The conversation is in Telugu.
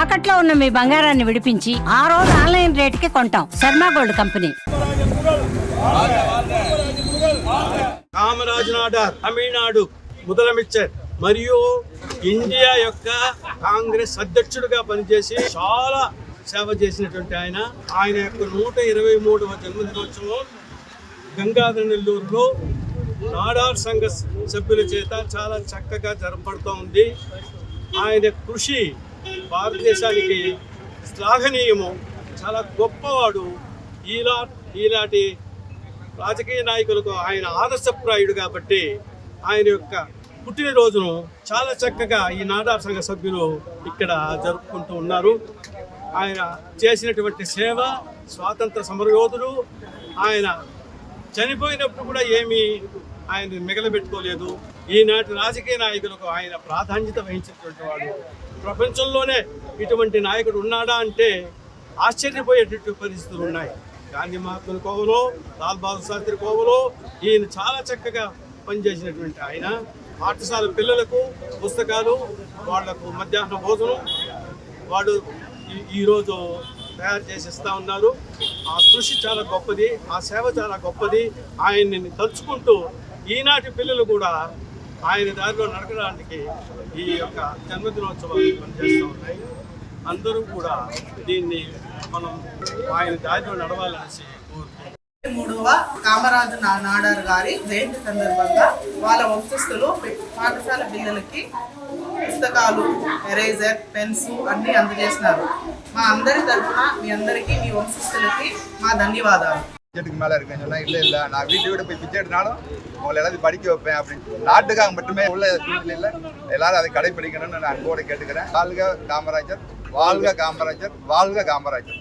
తాకట్లో ఉన్న మీ బంగారాన్ని విడిపించి ఆ రోజు ఆన్లైన్ రేటుకి కొంటాం. Sharma gold company. కామరాజ్ నాడార్ తమిళనాడు ముదలమిచ్చర్ మరియు ఇండియా యొక్క కాంగ్రెస్ అధ్యక్షుడిగా పనిచేసి చాలా సేవ చేసినటువంటి ఆయన యొక్క 123వ జన్మదినోత్సవం గంగాధర నెల్లూరులో నాడార్ సంఘ సభ్యుల చేత చాలా చక్కగా జరపబడుతూ ఉంది. ఆయన కృషి భారతదేశానికి శ్లాఘనీయము. చాలా గొప్పవాడు. ఈనాటి రాజకీయ నాయకులకు ఆయన ఆదర్శప్రాయుడు కాబట్టి ఆయన యొక్క పుట్టినరోజును చాలా చక్కగా ఈ నాడార్ సంఘ సభ్యులు ఇక్కడ జరుపుకుంటూ ఉన్నారు. ఆయన చేసినటువంటి సేవ, స్వాతంత్ర సమరయోధుడు. ఆయన చనిపోయినప్పుడు కూడా ఏమీ ఆయన మిగలబెట్టుకోలేదు. ఈనాటి రాజకీయ నాయకులకు ఆయన ప్రాధాన్యత వహించినటువంటి వాడు. ప్రపంచంలోనే ఇటువంటి నాయకుడు ఉన్నాడా అంటే ఆశ్చర్యపోయేటటువంటి పరిస్థితులు ఉన్నాయి. గాంధీ మహాత్ముల కోవలో, లాల్ బహదూర్ శాస్త్రి కోవలో ఈయన చాలా చక్కగా పనిచేసినటువంటి ఆయన. పాఠశాల పిల్లలకు పుస్తకాలు, వాళ్లకు మధ్యాహ్న భోజనం వాడు ఈరోజు తయారు చేసి ఇస్తూ ఉన్నారు. ఆ కృషి చాలా గొప్పది, ఆ సేవ చాలా గొప్పది. ఆయన్ని తలుచుకుంటూ ఈనాటి పిల్లలు కూడా ఆయన దారిలో నడకడానికి ఈ యొక్క జన్మదినోత్సవాలు పనిచేస్తూ ఉన్నాయి. అందరూ కూడా దీన్ని మనం ఆయన దారిలో నడవాలనేసి కోరుకుంటున్నాం. 3వ కామరాజు నాడార్ గారి జయంతి సందర్భంగా వాళ్ళ వంశస్థులు పాఠశాల పిల్లలకి పుస్తకాలు, ఎరేజర్, పెన్స్ అన్నీ అందజేసినారు. మా అందరి తరఫున మీ అందరికీ, మీ వంశస్థులకి మా ధన్యవాదాలు. பட்ஜெட்டுக்கு மேலே இருக்குன்னு சொன்னால் இல்லை நான் வீட்டை விட போய் பிச்சைனாலும் உங்களை எல்லாத்தையும் படிக்க வைப்பேன் அப்படின்னு நாட்டுக்காக மட்டுமே உள்ள சூழ்நிலையில் எல்லாரும் அதை கடைப்பிடிக்கணும்னு நான் அன்போடு கேட்டுக்கிறேன். வாழ்க காமராஜர், வாழ்க காமராஜர், வாழ்க காமராஜர்.